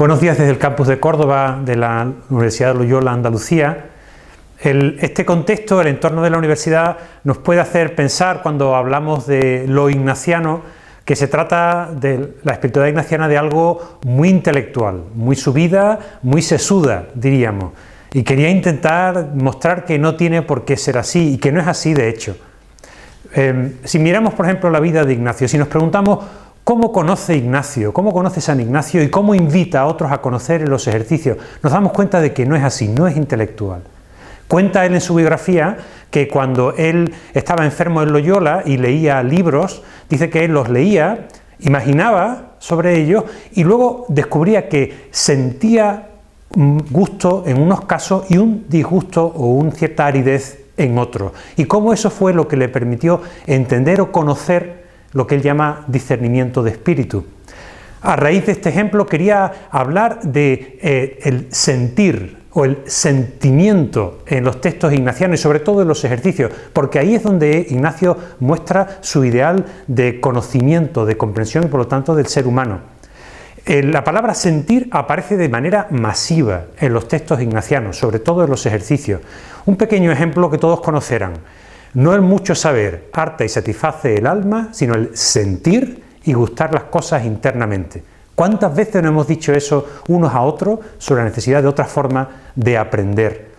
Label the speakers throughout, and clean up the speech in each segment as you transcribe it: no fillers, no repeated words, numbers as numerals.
Speaker 1: Buenos días desde el campus de Córdoba de la Universidad de Loyola, Andalucía. Este contexto, el entorno de la universidad, nos puede hacer pensar, cuando hablamos de lo ignaciano, que se trata de la espiritualidad ignaciana de algo muy intelectual, muy subida, muy sesuda, diríamos. Y quería intentar mostrar que no tiene por qué ser así, y que no es así de hecho. Si miramos, por ejemplo, la vida de Ignacio, si nos preguntamos ¿cómo conoce Ignacio? ¿Cómo conoce San Ignacio? ¿Y cómo invita a otros a conocer en los ejercicios? Nos damos cuenta de que no es así, no es intelectual. Cuenta él en su biografía que cuando él estaba enfermo en Loyola y leía libros, dice que él los leía, imaginaba sobre ellos y luego descubría que sentía un gusto en unos casos y un disgusto o una cierta aridez en otros. Y cómo eso fue lo que le permitió entender o conocer lo que él llama discernimiento de espíritu. A raíz de este ejemplo quería hablar de el sentir o el sentimiento en los textos ignacianos y sobre todo en los ejercicios, porque ahí es donde Ignacio muestra su ideal de conocimiento, de comprensión y por lo tanto del ser humano. La palabra sentir aparece de manera masiva en los textos ignacianos, sobre todo en los ejercicios. Un pequeño ejemplo que todos conocerán. No el mucho saber harta y satisface el alma, sino el sentir y gustar las cosas internamente. ¿Cuántas veces nos hemos dicho eso unos a otros sobre la necesidad de otra forma de aprender?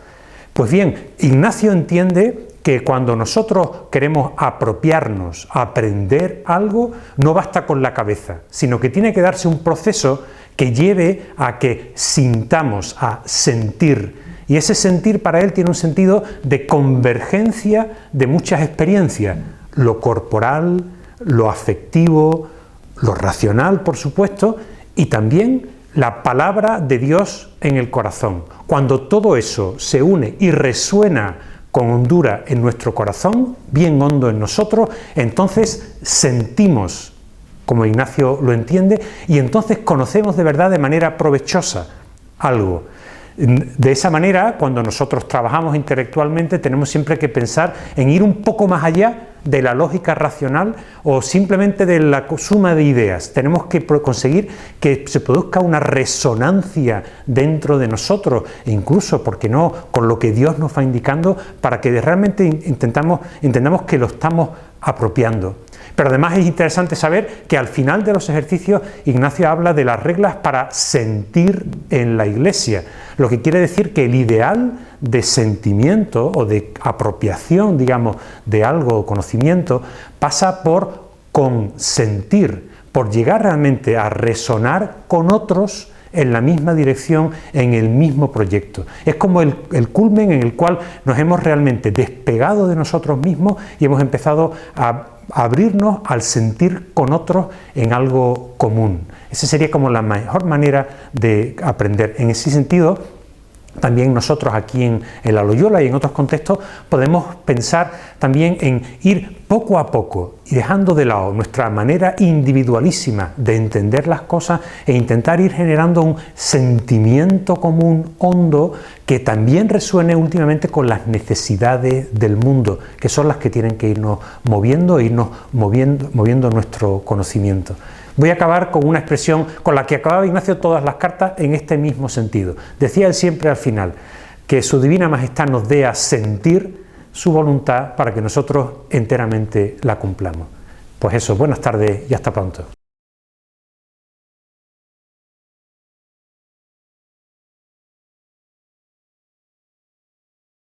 Speaker 1: Pues bien, Ignacio entiende que cuando nosotros queremos apropiarnos, aprender algo, no basta con la cabeza, sino que tiene que darse un proceso que lleve a que sintamos, a sentir. Y ese sentir para él tiene un sentido de convergencia de muchas experiencias, lo corporal, lo afectivo, lo racional, por supuesto, y también la palabra de Dios en el corazón. Cuando todo eso se une y resuena con hondura en nuestro corazón, bien hondo en nosotros, entonces sentimos, como Ignacio lo entiende, y entonces conocemos de verdad de manera provechosa algo. De esa manera, cuando nosotros trabajamos intelectualmente, tenemos siempre que pensar en ir un poco más allá de la lógica racional o simplemente de la suma de ideas. Tenemos que conseguir que se produzca una resonancia dentro de nosotros, e incluso, ¿por qué no?, con lo que Dios nos va indicando, para que realmente entendamos que lo estamos apropiando. Pero además es interesante saber que al final de los ejercicios Ignacio habla de las reglas para sentir en la Iglesia, lo que quiere decir que el ideal de sentimiento o de apropiación, digamos, de algo o conocimiento pasa por consentir, por llegar realmente a resonar con otros en la misma dirección, en el mismo proyecto. Es como el culmen en el cual nos hemos realmente despegado de nosotros mismos y hemos empezado a abrirnos al sentir con otros en algo común. Esa sería como la mejor manera de aprender. En ese sentido, también nosotros aquí en la Loyola y en otros contextos podemos pensar también en ir poco a poco y dejando de lado nuestra manera individualísima de entender las cosas e intentar ir generando un sentimiento común hondo que también resuene últimamente con las necesidades del mundo, que son las que tienen que irnos moviendo e irnos moviendo nuestro conocimiento. Voy a acabar con una expresión con la que acababa Ignacio todas las cartas en este mismo sentido. Decía él siempre al final que su Divina Majestad nos dé a sentir su voluntad para que nosotros enteramente la cumplamos. Pues eso, buenas tardes y hasta pronto.